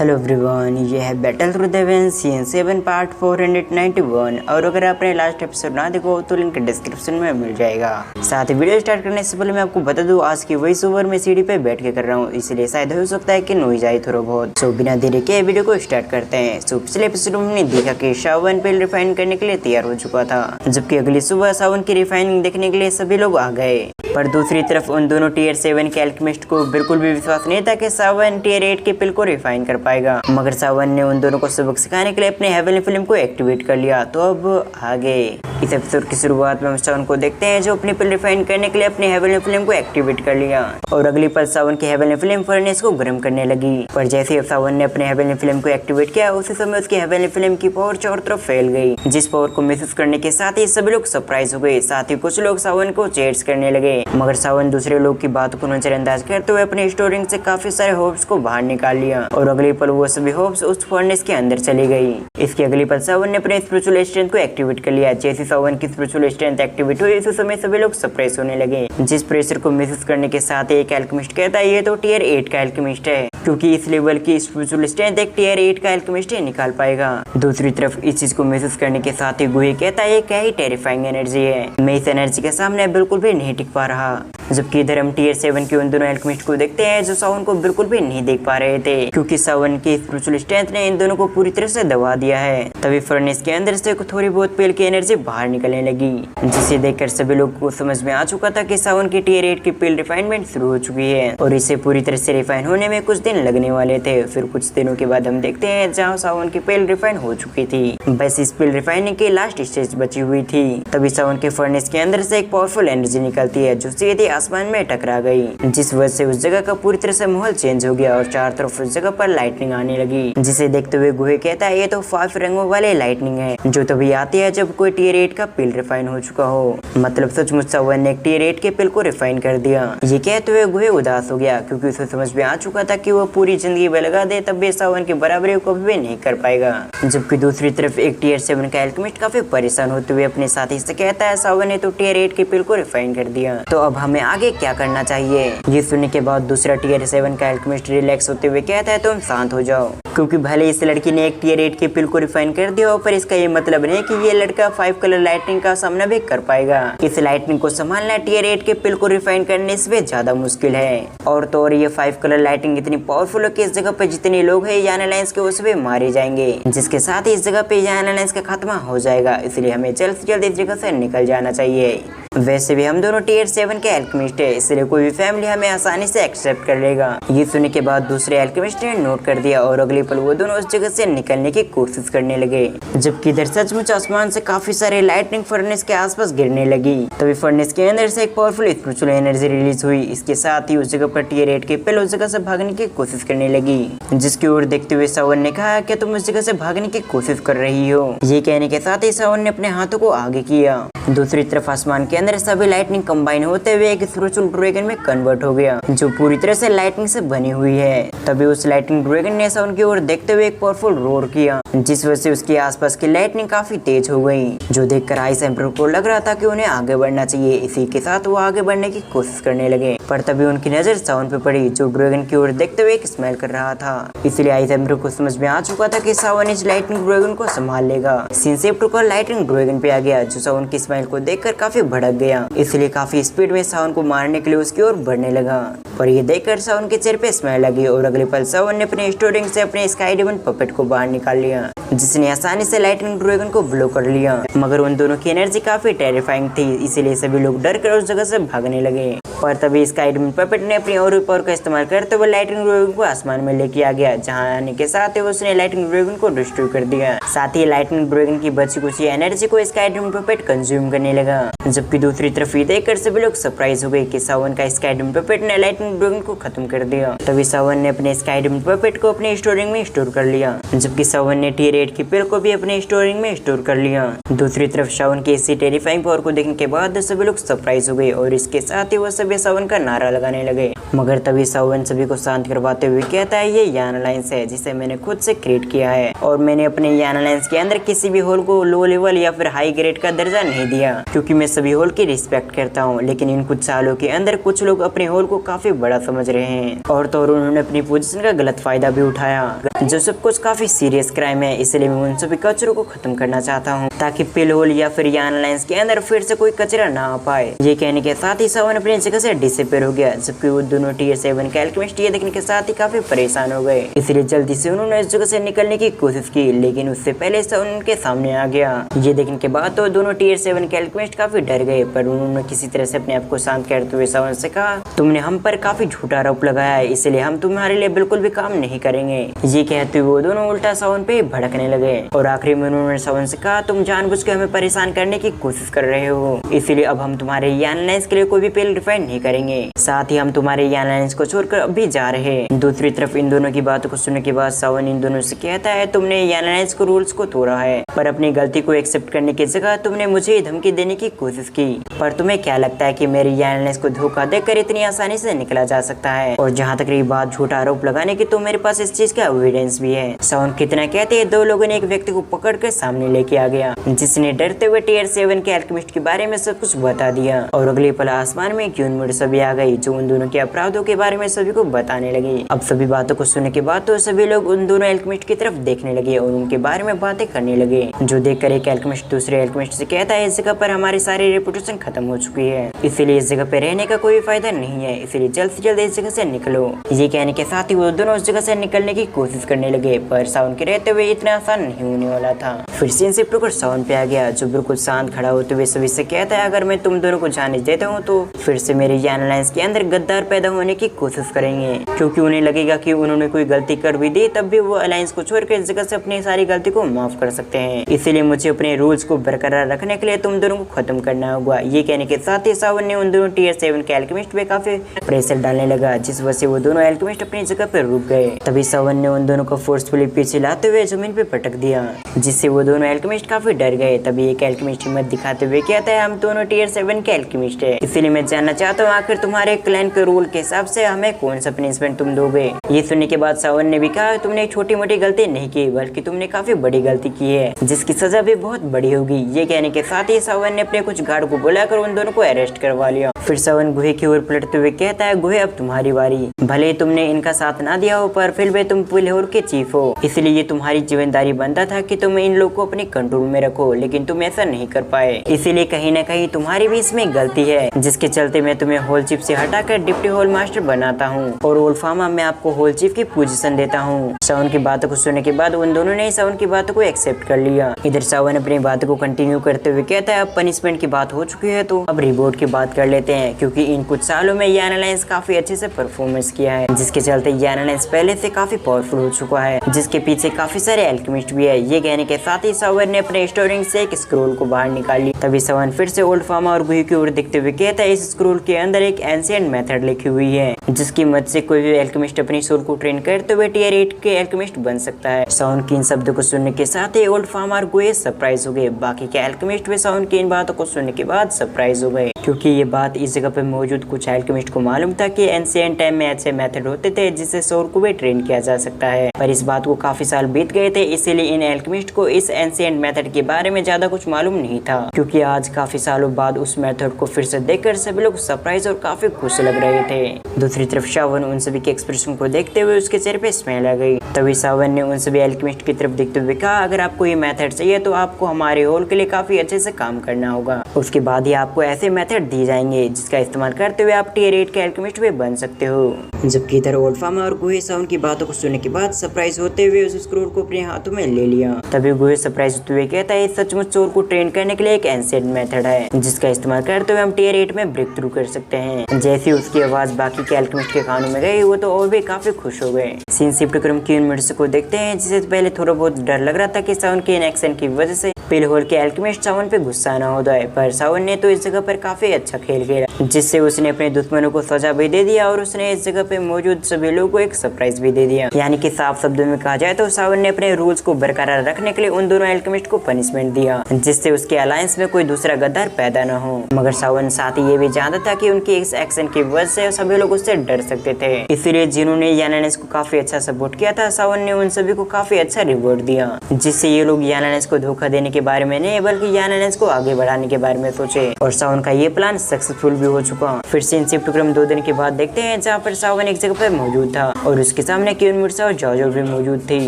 Hello everyone, ये है battle through the heavens season 7 part 491। और अगर आपने लास्ट एपिसोड ना देखो तो लिंक डिस्क्रिप्शन में मिल जाएगा। साथ ही वीडियो स्टार्ट करने से पहले मैं आपको बता दूं, आज की वॉइस ओवर में सीढ़ी पे बैठ के कर रहा हूँ, इसलिए शायद हो सकता है कि नॉइज आए थोड़ा बहुत। सो बिना देरी के वीडियो को स्टार्ट करते हैं। सो पिछले एपिसोड में हमने देखा कि सावन पेल रिफाइन करने के लिए तैयार हो चुका था, जबकि अगली सुबह सावन की रिफाइनिंग देखने के लिए सभी लोग आ गए। पर दूसरी तरफ उन दोनों टीयर 7 के अल्केमिस्ट को बिल्कुल भी विश्वास नहीं था कि सावन टीयर 8 के पिल को रिफाइन कर पाएगा। मगर सावन ने उन दोनों को सबक सिखाने के लिए अपने हेवनली फ्लेम को एक्टिवेट कर लिया। तो अब आगे इस एपिसोड की शुरुआत में हम सावन को देखते हैं, जो अपनी पिल रिफाइन करने के लिए अपने हेवनली फ्लेम को एक्टिवेट कर लिया। और अगली पल सावन की हेवनली फ्लेम फर्नेस को गर्म करने लगी। पर जैसे ही सावन ने अपने हेवनली फ्लेम को एक्टिवेट किया, उसी समय उसकी हेवनली फ्लेम की पावर चारों तरफ फैल गई, जिस पावर को महसूस करने के साथ ही सभी लोग सरप्राइज हो गए। साथ ही कुछ लोग सावन को चेयर्स करने लगे, मगर सावन दूसरे लोग की बात को नजरअंदाज करते हुए अपने स्टोरिंग से काफी सारे होप्स को बाहर निकाल लिया। और अगली पल वो सभी होप्स उस फर्नेस के अंदर चली गई। इसकी अगली पल सावन ने अपने स्पिरिचुअल स्ट्रेंथ को एक्टिवेट कर लिया। जैसे सावन की स्पिरिचुअल स्ट्रेंथ एक्टिवेट हुई, उस समय सभी लोग सरप्राइज होने लगे, जिस प्रेशर को महसूस करने के साथ एक एल्केमिस्ट कहता है ये तो टीयर 8 का एल्केमिस्ट है, क्योंकि इस लेवल की स्पिरिचुअल स्ट्रेंथ एक टीयर 8 का एल्केमिस्ट ही निकाल पाएगा। दूसरी तरफ इस चीज को महसूस करने के साथ ही गुहे कहता है ये क्या ही टेरिफाइंग एनर्जी है, मैं इस एनर्जी के सामने बिल्कुल भी नहीं टिक पा रहा। जबकि इधर हम टीयर 7 के उन दोनों एल्केमिस्ट को देखते हैं, जो सावन को बिल्कुल भी नहीं देख पा रहे थे, क्योंकि सावन की स्पिरिचुअल स्ट्रेंथ ने इन दोनों को पूरी तरह से दबा दिया है। तभी फर्नेस के अंदर से थोड़ी बहुत पेल की एनर्जी बाहर निकलने लगी, जिसे देखकर सभी लोग को समझ में आ चुका था कि सावन की टीयर 8 की पेल रिफाइनमेंट शुरू हो चुकी है और इसे पूरी तरह से रिफाइन होने में कुछ दिन लगने वाले थे। फिर कुछ दिनों के बाद हम देखते हैं जहाँ सावन की पेल रिफाइन हो चुकी थी, बस इस पेल रिफाइनिंग की लास्ट स्टेज बची हुई थी। तभी सावन के फर्नेस के अंदर से एक पावरफुल एनर्जी निकलती है, जो सीधे आसमान में टकरा गई, जिस वजह से उस जगह का पूरी तरह से माहौल चेंज हो गया और चारों तरफ उस जगह पर लाइटनिंग आने लगी, जिसे देखते हुए गुहे कहता है ये तो 5 रंगों वाले लाइटनिंग है, जो तभी आती है जब कोई टीयर 8 का पिल रिफाइन हो चुका हो। मतलब सचमुच सावन ने एक टीयर 8 के पिल को रिफाइन कर दिया। ये कहते हुए गुहे उदास हो गया, क्योंकि उसे समझ में आ चुका था कि वो पूरी जिंदगी लगा दे तब भी सावन की बराबरी को भी नहीं कर पाएगा। जबकि दूसरी तरफ एक टीयर 7 का एल्केमिस्ट काफी परेशान होते हुए अपने साथी से कहता है सावन ने तो टीयर 8 के पिल को रिफाइन कर दिया, तो अब हमें आगे क्या करना चाहिए। ये सुनने के बाद दूसरा टीयर 7 का एल्केमिस्ट रिलैक्स होते हुए कहता है तुम शांत हो जाओ, क्योंकि भले इस लड़की ने एक टीयर 8 के पिल को रिफाइन कर दिया हो, पर इसका ये मतलब नहीं कि ये लड़का 5 कलर लाइटनिंग का सामना भी कर पाएगा। इस लाइटनिंग को संभालना टीयर 8 के पिल को रिफाइन करने से ज्यादा मुश्किल है। और तो और ये 5 कलर लाइटनिंग इतनी पावरफुल है कि इस जगह पे जितने लोग हैं यान अलायंस के उस पे मारे जाएंगे, जिसके साथ ही इस जगह पे यान अलायंस का खात्मा हो जाएगा। इसलिए हमें जल्द से जल्द इस जगह से निकल जाना चाहिए। वैसे भी हम दोनों टीयर 7 के एल्केमिस्ट है, इसलिए कोई भी फैमिली हमें आसानी से एक्सेप्ट कर लेगा। ये सुनने के बाद दूसरे एल्केमिस्ट ने नोट कर दिया और अगली पल वो दोनों उस जगह से निकलने की कोशिश करने लगे। जबकि इधर सचमुच आसमान से काफी सारे लाइटनिंग फर्नेस के आसपास गिरने लगी। तभी फर्नेस के अंदर से एक पावरफुल स्पिरिचुअल एनर्जी रिलीज हुई। इसके साथ ही उस जगह पर टीयर 8 के पिल उस जगह से भागने की कोशिश करने लगी, जिसकी ओर देखते हुए सावन ने कहा कि तुम उस जगह से भागने की कोशिश कर रही हो। ये कहने के साथ ही सावन ने अपने हाथों को आगे किया। दूसरी तरफ आसमान के अंदर सभी लाइटनिंग कंबाइन होते हुए एक स्पिरिचुअल ड्रैगन में कन्वर्ट हो गया, जो पूरी तरह से लाइटनिंग से बनी हुई है। तभी उस लाइटनिंग ड्रैगन ने सावन की ओर देखते हुए एक पावरफुल रोर किया, जिस वजह से उसके आसपास की लाइटनिंग काफी तेज हो गई, जो देखकर आइस एम्पर को लग रहा था कि उन्हें आगे बढ़ना चाहिए। इसी के साथ वो आगे बढ़ने की कोशिश करने लगे, पर तभी उनकी नजर सावन पे पड़ी, जो ड्रैगन की ओर देखते हुए एक स्माइल कर रहा था। इसलिए आइस एम्पर को समझ में आ चुका था कि सावन इस लाइटनिंग ड्रैगन को संभाल लेगा। सिंसेप्ट को लाइटनिंग ड्रैगन पे आ गया, जो सावन की स्माइल को देखकर काफी भड़क गया, इसलिए काफी स्पीड में सावन को मारने के लिए उसकी ओर बढ़ने लगा। पर ये देखकर सावन के चेहरे पे स्माइल लगी और अगले पल सावन ने अपने स्टोरिंग से अपने स्काई डेमन पपेट को बाहर निकाल लिया, जिसने आसानी से लाइटनिंग ड्रैगन को ब्लो कर लिया। मगर उन दोनों की एनर्जी काफी टेरिफाइंग थी, इसीलिए सभी लोग डर कर उस जगह से भागने लगे। पर तभी स्काई डेमन पपेट ने अपनी और पावर का इस्तेमाल करते हुए लाइटनिंग ड्रैगन को आसमान में लेके आ गया, जहां आने के साथ ही उसने लाइटनिंग ड्रैगन को डिस्ट्रॉय कर दिया। साथ ही लाइटनिंग ड्रैगन की बची कुछ एनर्जी को स्काई डेमन पपेट कंज्यूम करने लगा। जबकि दूसरी तरफ ये देखकर सभी लोग सरप्राइज हो गए कि सावन का स्काई डेमन पपेट ने लाइटनिंग ड्रैगन को खत्म कर दिया। तभी सावन ने अपने स्काई डेमन पपेट को अपने स्टोरिंग में स्टोर कर लिया। जबकि सावन ने टीयर 8 की पिल को भी अपने स्टोरिंग में स्टोर कर लिया। दूसरी तरफ सावन की इसी टेरिफाइंग पावर को देखने के बाद सभी लोग सरप्राइज हो गए और इसके साथ ही वो सभी सावन का नारा लगाने लगे। मगर तभी सावन सभी को शांत करवाते हुए कहता है ये यान अलायंस है जिसे मैंने खुद से क्रिएट किया है और मैंने अपने यान अलायंस के अंदर किसी भी होल को लो लेवल या फिर हाई ग्रेड का दर्जा नहीं दिया, क्योंकि मैं सभी होल की रिस्पेक्ट करता हूँ। लेकिन इन कुछ सालों के अंदर कुछ लोग अपने होल को काफी बड़ा समझ रहे हैं और तो उन्होंने अपनी पोजीशन का गलत फायदा भी उठाया, जो सब कुछ काफी सीरियस क्राइम है। इसलिए मैं उन सभी कचरों को खत्म करना चाहता हूँ ताकि पिल होल या फिर यान अलायंस के अंदर फिर से कोई कचरा ना आ पाए। ये कहने के साथ ही सावन अपनी जगह से डिसअपीयर हो गया, जबकि वो दोनों टीयर 7 के अल्केमिस्ट ये देखने के साथ ही काफी परेशान हो गए। इसलिए जल्दी से उन्होंने इस जगह से निकलने की कोशिश की, लेकिन उससे पहले सावन उनके सामने आ गया। ये देखने के बाद तो दोनों टीयर 7 के अल्केमिस्ट काफी डर गए, पर उन्होंने किसी तरह से अपने आप को शांत करते हुए सावन से कहा, तुमने हम पर काफी झूठा आरोप लगाया है, इसलिए हम तुम्हारे लिए बिल्कुल भी काम नहीं करेंगे। ये कहते हुए वो दोनों उल्टा सावन पे भड़कने लगे और आखिरी में उन्होंने सावन से कहा, तुम जानबूझ के हमें परेशान करने की कोशिश कर रहे हो, इसीलिए अब हम तुम्हारे यान अलायंस के लिए कोई भी पिल रिफाइंड नहीं करेंगे, साथ ही हम तुम्हारे यान अलायंस को छोड़कर अभी जा रहे हैं। दूसरी तरफ इन दोनों की बातों को सुनने के बाद सावन इन दोनों से कहता है, तुमने यान अलायंस को रूल्स को तोड़ा है, पर अपनी गलती को एक्सेप्ट करने की जगह तुमने मुझे धमकी देने की कोशिश की। पर तुम्हें क्या लगता है कि मेरी यान अलायंस को धोखा देकर इतनी आसानी से निकला जा सकता है? और जहाँ तक रही बात झूठा आरोप लगाने की, तो मेरे पास इस चीज का एविडेंस भी है। सावन कितना कहते हैं, दो लोगों ने एक व्यक्ति को पकड़ कर सामने लेके आ गया, जिसने डरते हुए टीयर 7 के अल्केमिस्ट के बारे में सब कुछ बता दिया और अगले पल आसमान में क्यून मुड़ सभी आ गई, जो उन दोनों के अपराधों के बारे में सभी को बताने लगी। अब सभी बातों को सुनने के बाद तो सभी लोग उन दोनों अल्केमिस्ट की तरफ देखने लगे और उनके बारे में बातें करने लगे, जो देखकर एक अल्केमिस्ट दूसरे अल्केमिस्ट से कहता है, इस जगह पर हमारी सारी रेपुटेशन खत्म हो चुकी है, इसीलिए इस जगह पे रहने का कोई फायदा नहीं है, इसलिए जल्द से जल्द इस जगह से निकलो। ये कहने के साथ ही वो दोनों उस जगह से निकलने की कोशिश करने लगे, पर सावन के रहते हुए इतना आसान नहीं होने वाला था। फिर सीन शिफ्ट होकर सावन पे आ गया, जो बिल्कुल शांत खड़ा होते हुए सभी से कहता है, अगर मैं तुम दोनों को जाने देता हूँ तो फिर से मेरे यान अलायंस के अंदर गद्दार पैदा होने की कोशिश करेंगे, क्योंकि उन्हें लगेगा कि उन्होंने कोई गलती कर भी दी तब भी वो अलायंस को छोड़कर इस जगह से अपनी सारी गलती को माफ कर सकते हैं। इसीलिए मुझे अपने रूल्स को बरकरार रखने के लिए तुम दोनों को खत्म करना होगा। ये कहने के साथ ही सावन ने उन दोनों टीयर 7 के अल्केमिस्ट पे काफी प्रेशर डालने लगा, जिस वजह से वो दोनों अल्केमिस्ट अपनी जगह पर रुक गए। तभी सावन ने उन दोनों को फोर्सफुली पीछे लाते हुए जमीन पे पटक दिया, जिससे वो दोनों अल्केमिस्ट काफी डर गए। तभी एक अल्केमिस्ट हिम्मत दिखाते हुए कहता है, हम दोनों टीयर 7 के अल्केमिस्ट है, इसीलिए मैं जानना चाहता हूँ आखिर तुम्हारे क्लैन के रूल के हिसाब से हमें कौन सा पनिशमेंट तुम दोगे। ये सुनने के बाद सावन ने भी कहा, तुमने एक छोटी मोटी गलती नहीं की, बल्कि तुमने काफी बड़ी गलती की है, जिसकी सजा भी बहुत बड़ी होगी। ये कहने के साथ ही सावन ने अपने कुछ गार्ड को बुलाकर उन दोनों को अरेस्ट करवा लिया। फिर सावन गुहे की ओर पलटते हुए कहता है, गुहे अब तुम्हारी बारी, भले तुमने इनका साथ ना दिया हो, पर फिर भी तुम पिलहोर के चीफ हो, इसलिए ये तुम्हारी जिम्मेदारी बनता था कि तुम इन लोगों को अपने कंट्रोल में रखो, लेकिन तुम ऐसा नहीं कर पाए, इसीलिए कहीं न कहीं तुम्हारी भी इसमें गलती है, जिसके चलते मैं तुम्हें होल चीफ से हटाकर डिप्टी होल मास्टर बनाता हूँ और ओल्फामा में आपको होल चीफ की पोजीशन देता हूँ। सावन की बातों को सुनने के बाद उन दोनों ने सावन की बातों को एक्सेप्ट कर लिया। इधर सावन अपनी बातों को कंटिन्यू करते हुए कहता है, अब पनिशमेंट की बात हो चुकी है तो अब रिवॉर्ड की बात कर लेते हैं, क्योंकि इन कुछ सालों में यान अलायंस काफी अच्छे से परफॉर्मेंस किया है, जिसके चलते यान अलायंस पहले से काफी पावरफुल हो चुका है, जिसके पीछे काफी सारे अल्केमिस्ट भी है। ये कहने के साथ ही सावन ने अपने स्टोरिंग से एक स्क्रोल को बाहर निकाली। तभी सावन फिर से ओल्फामा और गुहे की ओर देखते हुए कहता है, इस स्क्रोल के अंदर एक एंशिएंट मेथड लिखी हुई है, जिसकी मदद से कोई भी अल्केमिस्ट अपनी सोल को ट्रेन करते हुए टीयर 8 के अल्केमिस्ट बन सकता है। सावन की इन शब्दों को सुनने के साथ ही ओल्फामा और गुहे सरप्राइज हो गए। बाकी के अल्केमिस्ट भी सावन की इन बातों को सुनने के बाद सरप्राइज हो गए, क्योंकि ये बात इस जगह पे मौजूद कुछ अल्केमिस्ट को मालूम था कि एंशिएंट टाइम में ऐसे मेथड होते थे जिससे सोल को भी ट्रेन किया जा सकता है, पर इस बात को काफी साल बीत गए थे, इसीलिए इन अल्केमिस्ट को इस एंशिएंट मेथड के बारे में ज्यादा कुछ मालूम नहीं था। क्योंकि आज काफी सालों बाद उस मेथड को फिर से देखकर सभी लोग सरप्राइज और काफी खुश लग रहे थे। दूसरी तरफ सावन उन सभी के एक्सप्रेशन को देखते हुए उसके चेहरे पे स्माइल आ गई। तभी सावन ने उन सभी अल्केमिस्ट की तरफ देखते हुए कहा, अगर आपको ये मेथड चाहिए तो आपको हमारे होल के लिए काफी अच्छे से काम करना होगा, उसके बाद ही आपको ऐसे मेथड दिए जाएंगे जिसका इस्तेमाल करते हुए आप टीयर 8 के अल्केमिस्ट भी बन सकते हो। जबकि इधर ओल्फामा और गुहे सावन की बातों को सुनने के बाद सरप्राइज होते हुए उस स्क्रोल को अपने हाथों में ले लिया। तभी गुहे सरप्राइज होते हुए कहता है, सचमुच चोर को ट्रेन करने के लिए एक एंशिएंट मेथड है, जिसका इस्तेमाल करते हुए हम टीयर 8 में ब्रेक थ्रू कर सकते हैं। जैसे उसकी आवाज बाकी के अल्केमिस्ट के कानों में गई, वो तो और भी काफी खुश हो गए। सीन शिफ्ट कर हम क्यून मिर्स को देखते हैं, जिसे पहले थोड़ा बहुत डर लग रहा था कि सावन के एक्शन की वजह से पिलहोर के अल्केमिस्ट सावन पे गुस्सा ना हो जाए, पर सावन ने तो इस जगह पर काफी अच्छा खेल खेला। जिससे उसने अपने दुश्मनों को सजा भी दे दिया और उसने इस जगह पे मौजूद सभी लोगों को एक सरप्राइज भी दे दिया। यानी कि साफ शब्दों में कहा जाए तो सावन ने अपने रूल्स को बरकरार रखने के लिए उन दोनों एल्केमिस्ट को पनिशमेंट दिया, जिससे उसके अलायंस में कोई दूसरा गद्दार पैदा न हो। मगर सावन साथ ही ये भी जानता था कि उनकी इस एक्शन की वजह से सभी लोग उससे डर सकते थे, इसीलिए जिन्होंने यानानेस को काफी अच्छा सपोर्ट किया था, सावन ने उन सभी को काफी अच्छा रिवॉर्ड दिया, जिससे ये लोग यानानेस को धोखा देने के बारे में नहीं बल्कि यानानेस को आगे बढ़ाने के बारे में सोचे। और सावन का ये प्लान सक्सेसफुल भी हो चुका। फिर सीन शिफ्ट क्रम 2 दिन के बाद देखते हैं, जहाँ पर सावन एक जगह पर मौजूद था और उसके सामने क्वीन मिर्जा और जाओजो भी मौजूद थी।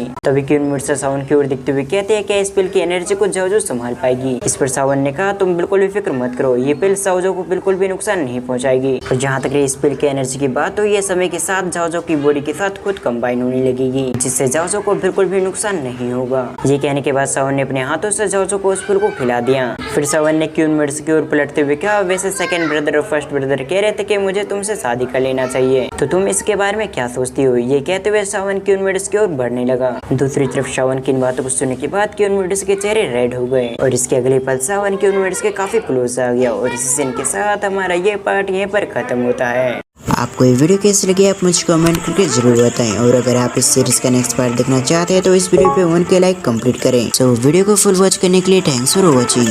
तभी क्वीन मिर्जा सावन की ओर देखते हुए कहते हैं कि इस पिल की एनर्जी को जाओजो संभाल पाएगी। इस पर सावन ने कहा, तुम बिल्कुल भी फिक्र मत करो, ये पिल जाओजो को बिल्कुल भी नुकसान नहीं पहुंचाएगी। और जहाँ तक इस पिल की एनर्जी की बात हो, ये समय के साथ जाओजो की बॉडी के साथ खुद कंबाइन होने लगेगी, जिससे जाओजो को बिल्कुल भी नुकसान नहीं होगा। ये कहने के बाद सावन ने अपने हाथों से जाओजो को उस पिल को खिला दिया। फिर सावन ने क्वीन मिर्जा की ओर पलटते हुए कहा, वैसे सेकंड ब्रदर और फर्स्ट ब्रदर कह रहे थे कि मुझे तुमसे शादी कर लेना चाहिए, तो तुम इसके बारे में क्या सोचती हो? ये कहते हुए सावन क्वीन मिर्जा की ओर बढ़ने लगा। दूसरी तरफ सावन की इन बातों को सुनने के बाद क्वीन मिर्जा के चेहरे रेड हो गए और इसके अगले पल सावन क्वीन मिर्जा के काफी क्लोज आ गया। और इसी सीन के साथ हमारा ये पार्ट यहीं पर खत्म होता है। आपको ये वीडियो कैसी लगी आप मुझे कमेंट करके जरूर बताएं। और अगर आप इस सीरीज का नेक्स्ट पार्ट देखना चाहते हैं तो इस वीडियो पे 1K लाइक कंप्लीट करें। सो वीडियो को फुल वॉच करने के लिए थैंक्स फॉर वॉचिंग।